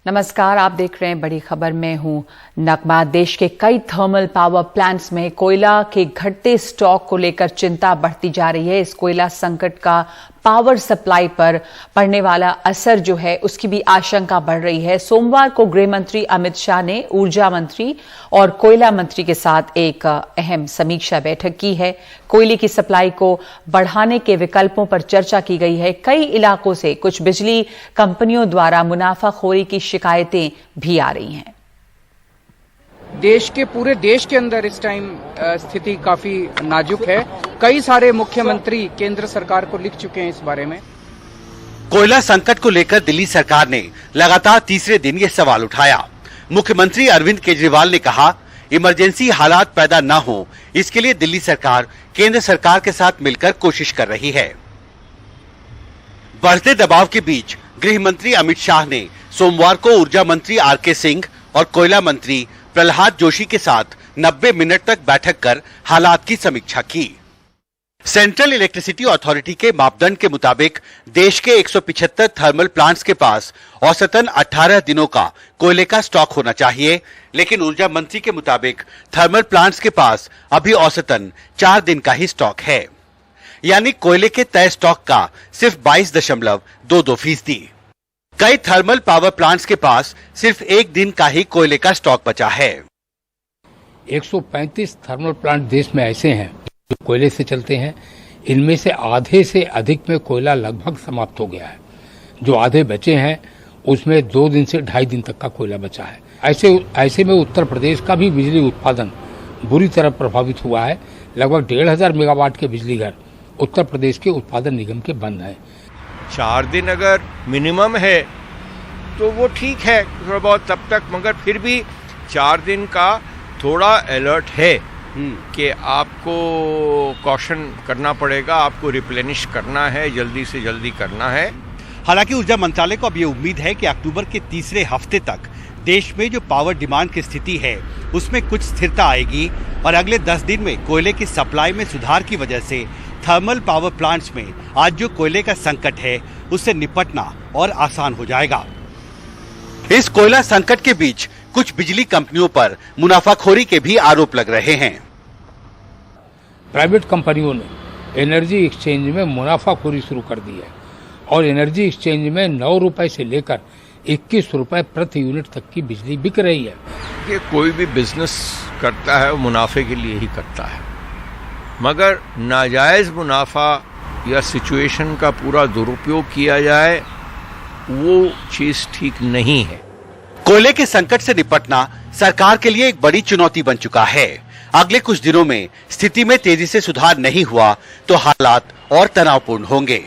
नमस्कार, आप देख रहे हैं बड़ी खबर। में हूं नगमा। देश के कई थर्मल पावर प्लांट्स में कोयला के घटते स्टॉक को लेकर चिंता बढ़ती जा रही है। इस कोयला संकट का पावर सप्लाई पर पड़ने वाला असर जो है उसकी भी आशंका बढ़ रही है। सोमवार को गृह मंत्री अमित शाह ने ऊर्जा मंत्री और कोयला मंत्री के साथ एक अहम समीक्षा बैठक की है। कोयले की सप्लाई को बढ़ाने के विकल्पों पर चर्चा की गई है। कई इलाकों से कुछ बिजली कंपनियों द्वारा मुनाफाखोरी की शिकायतें भी आ रही हैं। पूरे देश के अंदर इस टाइम स्थिति काफी नाजुक है। कई सारे मुख्यमंत्री केंद्र सरकार को लिख चुके हैं इस बारे में। कोयला संकट को लेकर दिल्ली सरकार ने लगातार तीसरे दिन ये सवाल उठाया। मुख्यमंत्री अरविंद केजरीवाल ने कहा, इमरजेंसी हालात पैदा न हो, इसके लिए दिल्ली सरकार केंद्र सरकार के साथ मिलकर कोशिश कर रही है। बढ़ते दबाव के बीच गृह मंत्री अमित शाह ने सोमवार को ऊर्जा मंत्री आर.के. सिंह और कोयला मंत्री प्रहलाद जोशी के साथ 90 मिनट तक बैठक कर हालात की समीक्षा की। सेंट्रल इलेक्ट्रिसिटी अथॉरिटी के मापदंड के मुताबिक देश के 175 थर्मल प्लांट्स के पास औसतन 18 दिनों का कोयले का स्टॉक होना चाहिए, लेकिन ऊर्जा मंत्री के मुताबिक थर्मल प्लांट्स के पास अभी औसतन 4 दिन का ही स्टॉक है, यानी कोयले के तय स्टॉक का सिर्फ 22.22%। कई थर्मल पावर प्लांट्स के पास सिर्फ 1 दिन का ही कोयले का स्टॉक बचा है। 135 थर्मल प्लांट देश में ऐसे हैं जो कोयले से चलते हैं। इनमें से आधे से अधिक में कोयला लगभग समाप्त हो गया है। जो आधे बचे हैं उसमें 2 दिन से 2.5 दिन तक का कोयला बचा है। ऐसे में उत्तर प्रदेश का भी बिजली उत्पादन बुरी तरह प्रभावित हुआ है। लगभग 1,500 मेगावाट के बिजली घर उत्तर प्रदेश के उत्पादन निगम के बंद हैं। 4 दिन अगर मिनिमम है तो वो ठीक है थोड़ा बहुत तब तक, मगर फिर भी 4 दिन का थोड़ा अलर्ट है कि आपको कॉशन करना पड़ेगा, आपको रिप्लेनिश करना है, जल्दी से जल्दी करना है। हालांकि ऊर्जा मंत्रालय को अब ये उम्मीद है कि अक्टूबर के तीसरे हफ्ते तक देश में जो पावर डिमांड की स्थिति है उसमें कुछ स्थिरता आएगी और अगले 10 दिन में कोयले की सप्लाई में सुधार की वजह से थर्मल पावर प्लांट्स में आज जो कोयले का संकट है उससे निपटना और आसान हो जाएगा। इस कोयला संकट के बीच कुछ बिजली कंपनियों पर मुनाफाखोरी के भी आरोप लग रहे हैं। प्राइवेट कंपनियों ने एनर्जी एक्सचेंज में मुनाफाखोरी शुरू कर दी है और एनर्जी एक्सचेंज में 9 रुपए से लेकर 21 रुपए प्रति यूनिट तक की बिजली बिक रही है। कि कोई भी बिजनेस करता है वो मुनाफे के लिए ही करता है, मगर नाजायज मुनाफा या सिचुएशन का पूरा दुरुपयोग किया जाए वो चीज ठीक नहीं है। कोयले के संकट से निपटना सरकार के लिए एक बड़ी चुनौती बन चुका है। अगले कुछ दिनों में स्थिति में तेजी से सुधार नहीं हुआ तो हालात और तनावपूर्ण होंगे।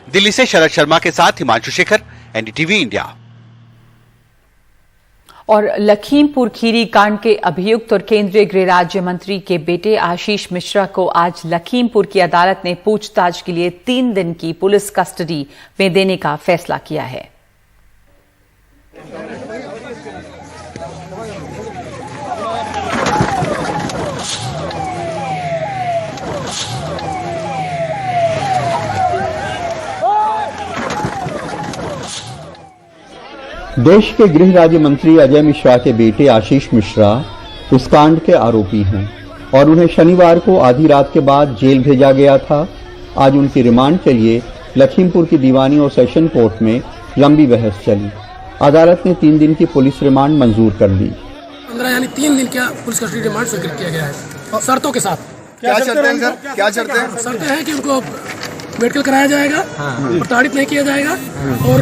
दिल्ली से शरद शर्मा के साथ हिमांशु शेखर, एनडीटीवी इंडिया। और लखीमपुर खीरी कांड के अभियुक्त और केंद्रीय गृह राज्य मंत्री के बेटे आशीष मिश्रा को आज लखीमपुर की अदालत ने पूछताछ के लिए 3 दिन की पुलिस कस्टडी में देने का फैसला किया है। देश के गृह राज्य मंत्री अजय मिश्रा के बेटे आशीष मिश्रा इस कांड के आरोपी हैं और उन्हें शनिवार को आधी रात के बाद जेल भेजा गया था। आज उनकी रिमांड के लिए लखीमपुर की दीवानी और सेशन कोर्ट में लंबी बहस चली। अदालत ने 3 दिन की पुलिस रिमांड मंजूर कर ली। 15 यानी 3 दिन का पुलिस कस्टडी रिमांड स्वीकृत किया गया है और शर्तों के साथ। क्या शर्तें हैं सर? क्या शर्तें हैं? शर्तें हैं कि उनको मेडिकल कराया जाएगा, प्रताड़ित नहीं किया जाएगा और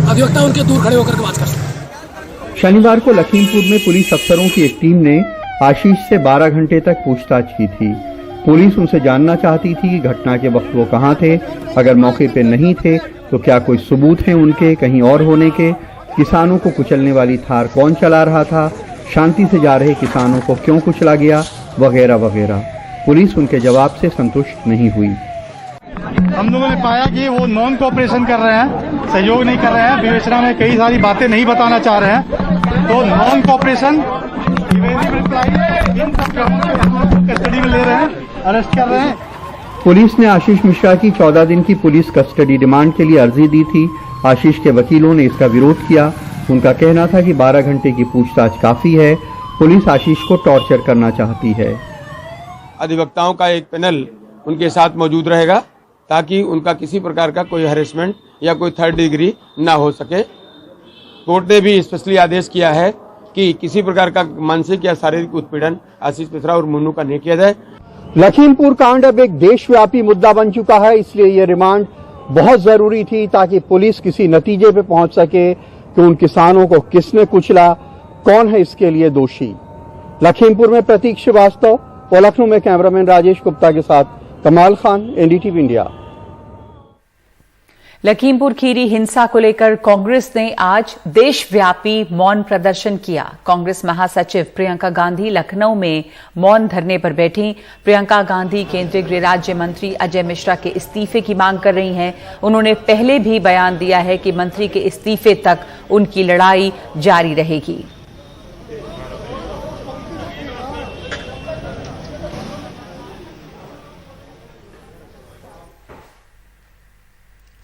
अधिवक्ता उनके दूर खड़े होकर बात कर सकते। शनिवार को लखीमपुर में पुलिस अफसरों की एक टीम ने आशीष से 12 घंटे तक पूछताछ की थी। पुलिस उनसे जानना चाहती थी कि घटना के वक्त वो कहाँ थे, अगर मौके पे नहीं थे तो क्या कोई सबूत है उनके कहीं और होने के, किसानों को कुचलने वाली थार कौन चला रहा था, शांति से जा रहे किसानों को क्यों कुचला गया, वगैरह वगैरह। पुलिस उनके जवाब से संतुष्ट नहीं हुई। हम लोगों ने पाया कि वो नॉन कोऑपरेशन कर रहे हैं, सहयोग नहीं कर रहे हैं, विवेचना में कई सारी बातें नहीं बताना चाह रहे हैं। तो नॉन कोऑपरेशन कस्टडी में ले रहे हैं, अरेस्ट कर रहे हैं। पुलिस ने आशीष मिश्रा की 14 दिन की पुलिस कस्टडी रिमांड के लिए अर्जी दी थी। आशीष के वकीलों ने इसका विरोध किया। उनका कहना था कि 12 घंटे की पूछताछ काफी है, पुलिस आशीष को टॉर्चर करना चाहती है। अधिवक्ताओं का एक पैनल उनके साथ मौजूद रहेगा ताकि उनका किसी प्रकार का कोई हैरेसमेंट या कोई थर्ड डिग्री ना हो सके। कोर्ट ने भी स्पेशली आदेश किया है कि किसी प्रकार का मानसिक या शारीरिक उत्पीड़न आशीष मिश्रा और मुन्नू का नहीं किया जाए। लखीमपुर कांड अब एक देशव्यापी मुद्दा बन चुका है, इसलिए ये रिमांड बहुत जरूरी थी ताकि पुलिस किसी नतीजे पे पहुंच सके कि उन किसानों को किसने कुचला, कौन है इसके लिए दोषी। लखीमपुर में प्रतीक श्रीवास्तव और लखनऊ में कैमरामैन राजेश गुप्ता के साथ कमाल खान, एनडीटीवी इंडिया। लखीमपुर खीरी हिंसा को लेकर कांग्रेस ने आज देशव्यापी मौन प्रदर्शन किया। कांग्रेस महासचिव प्रियंका गांधी लखनऊ में मौन धरने पर बैठी। प्रियंका गांधी केंद्रीय गृह राज्य मंत्री अजय मिश्रा के इस्तीफे की मांग कर रही हैं। उन्होंने पहले भी बयान दिया है कि मंत्री के इस्तीफे तक उनकी लड़ाई जारी रहेगी।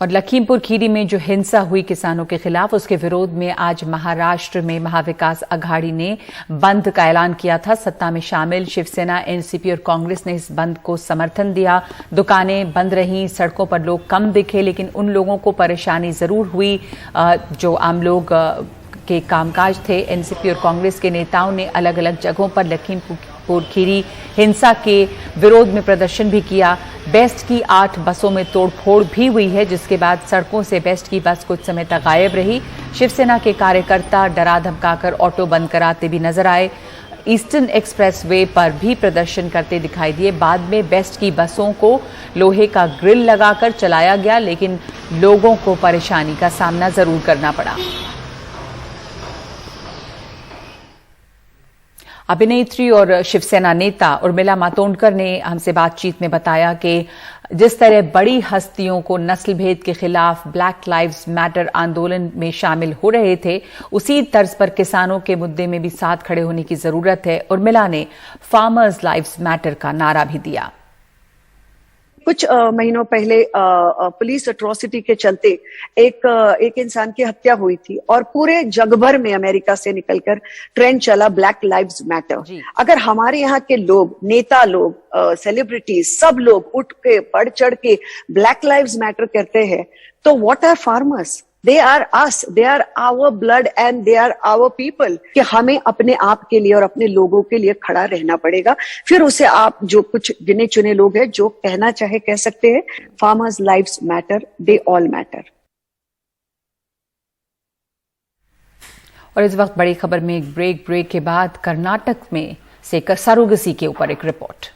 और लखीमपुर खीरी में जो हिंसा हुई किसानों के खिलाफ, उसके विरोध में आज महाराष्ट्र में महाविकास अघाड़ी ने बंद का ऐलान किया था। सत्ता में शामिल शिवसेना, एनसीपी और कांग्रेस ने इस बंद को समर्थन दिया। दुकानें बंद रहीं, सड़कों पर लोग कम दिखे, लेकिन उन लोगों को परेशानी जरूर हुई जो आम लोग के कामकाज थे। एनसीपी और कांग्रेस के नेताओं ने अलग अलग जगहों पर लखीमपुर खीरी हिंसा के विरोध में प्रदर्शन भी किया। बेस्ट की 8 बसों में तोड़फोड़ भी हुई है, जिसके बाद सड़कों से बेस्ट की बस कुछ समय तक गायब रही। शिवसेना के कार्यकर्ता डरा धमकाकर ऑटो बंद कराते भी नजर आए। ईस्टर्न एक्सप्रेस वे पर भी प्रदर्शन करते दिखाई दिए। बाद में बेस्ट की बसों को लोहे का ग्रिल लगाकर चलाया गया, लेकिन लोगों को परेशानी का सामना जरूर करना पड़ा। अभिनेत्री और शिवसेना नेता उर्मिला मातोंडकर ने हमसे बातचीत में बताया कि जिस तरह बड़ी हस्तियों को नस्ल भेद के खिलाफ ब्लैक लाइव्स मैटर आंदोलन में शामिल हो रहे थे, उसी तर्ज पर किसानों के मुद्दे में भी साथ खड़े होने की जरूरत है। उर्मिला ने फार्मर्स लाइव्स मैटर का नारा भी दिया। कुछ महीनों पहले पुलिस अट्रॉसिटी के चलते एक इंसान की हत्या हुई थी और पूरे जग भर में अमेरिका से निकलकर ट्रेंड चला ब्लैक लाइव्स मैटर। अगर हमारे यहाँ के लोग, नेता लोग, सेलिब्रिटीज, सब लोग उठ के बढ़ चढ़ के ब्लैक लाइव्स मैटर करते हैं, तो what are farmers? They are us, they are our blood and they are our people। कि हमें अपने आप के लिए और अपने लोगों के लिए खड़ा रहना पड़ेगा। फिर उसे आप जो कुछ गिने चुने लोग हैं जो कहना चाहे कह सकते हैं। Farmers lives matter, they all matter. और इस वक्त बड़ी खबर में एक ब्रेक के बाद कर्नाटक में से सरोगसी के ऊपर एक रिपोर्ट।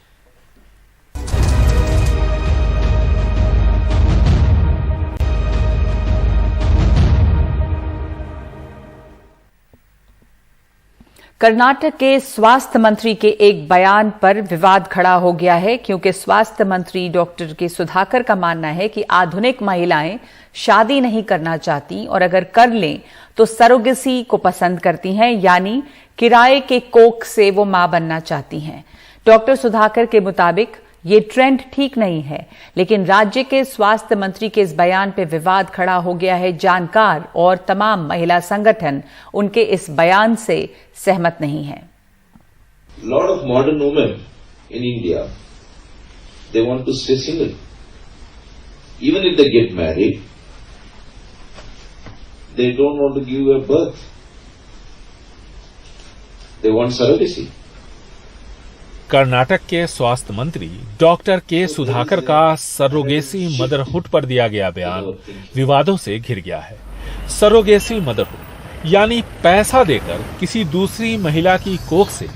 कर्नाटक के स्वास्थ्य मंत्री के एक बयान पर विवाद खड़ा हो गया है, क्योंकि स्वास्थ्य मंत्री डॉक्टर के सुधाकर का मानना है कि आधुनिक महिलाएं शादी नहीं करना चाहती और अगर कर लें तो सरोगेसी को पसंद करती हैं, यानी किराए के कोख से वो मां बनना चाहती हैं। डॉक्टर सुधाकर के मुताबिक ये ट्रेंड ठीक नहीं है, लेकिन राज्य के स्वास्थ्य मंत्री के इस बयान पे विवाद खड़ा हो गया है। जानकार और तमाम महिला संगठन उनके इस बयान से सहमत नहीं हैं। Lot of modern women in India, they want to stay single. Even if they get married, they don't want to give a birth. They want surrogacy. Karnataka के स्वास्थ्य मंत्री डॉक्टर के सुधाकर का सरोगेसी मदरहुड पर दिया गया बयान विवादों से घिर गया है। सरोगेसी मदरहुड यानी पैसा देकर किसी दूसरी महिला की कोख से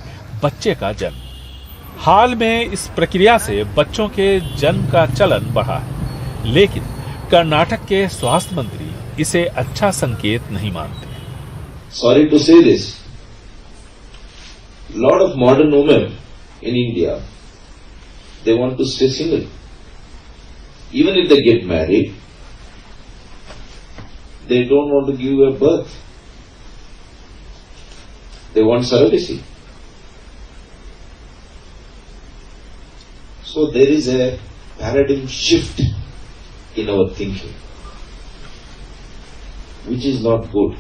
बच्चे का जन्म। हाल में इस प्रक्रिया से बच्चों के जन्म का चलन बढ़ा है, लेकिन कर्नाटक के स्वास्थ्य मंत्री इसे अच्छा संकेत नहीं मानते। Sorry to say this, lot of modern women in India, they want to stay single. Even if they get married, they don't want to give a birth. They want surrogacy. So there is a paradigm shift in our thinking. which is not good.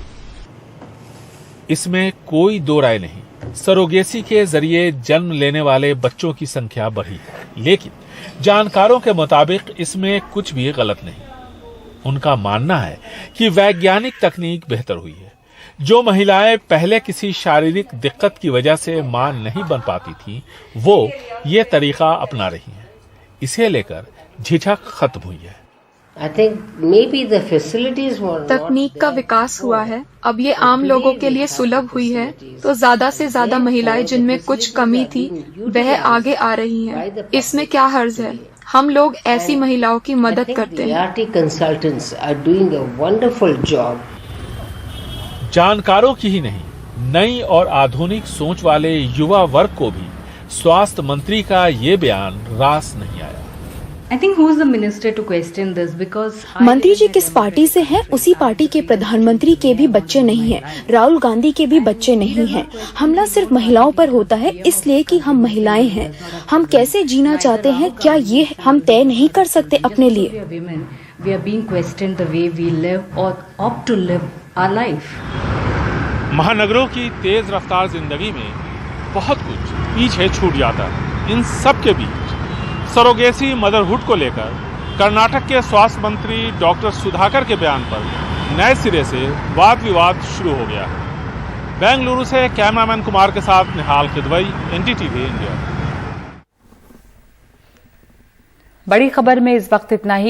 इसमें कोई दो राय नहीं। Surrogacy के जरिए जन्म लेने वाले बच्चों की संख्या बढ़ी है, लेकिन जानकारों के मुताबिक इसमें कुछ भी गलत नहीं। उनका मानना है कि वैज्ञानिक तकनीक बेहतर हुई है। जो महिलाएं पहले किसी शारीरिक दिक्कत की वजह से मां नहीं बन पाती थी, वो ये तरीका अपना रही हैं। इसे लेकर झिझक खत्म हुई है। तकनीक का विकास हुआ है, अब ये आम लोगों के लिए सुलभ हुई है, तो ज्यादा से ज्यादा महिलाएं जिनमें कुछ कमी थी वह आगे आ रही हैं। इसमें क्या हर्ज है? हम लोग ऐसी महिलाओं की मदद करते हैं। जानकारों की ही नहीं, नई और आधुनिक सोच वाले युवा वर्ग को भी स्वास्थ्य मंत्री का ये बयान रास नहीं आया। मंत्री जी किस पार्टी से हैं? उसी पार्टी के प्रधानमंत्री के भी बच्चे नहीं हैं, राहुल गांधी के भी बच्चे नहीं हैं। हमला सिर्फ महिलाओं पर होता है इसलिए कि हम महिलाएं हैं। हम कैसे जीना चाहते हैं, क्या ये हम तय नहीं कर सकते अपने लिए? महानगरों की तेज रफ्तार जिंदगी में बहुत कुछ पीछे छूट जाता है। इन सब के बीच सरोगेसी मदरहुड को लेकर कर्नाटक के स्वास्थ्य मंत्री डॉक्टर सुधाकर के बयान पर नए सिरे से वाद विवाद शुरू हो गया है। बेंगलुरु से कैमरामैन कुमार के साथ निहाल खिदवई, एनडीटीवी इंडिया। बड़ी खबर में इस वक्त इतना ही।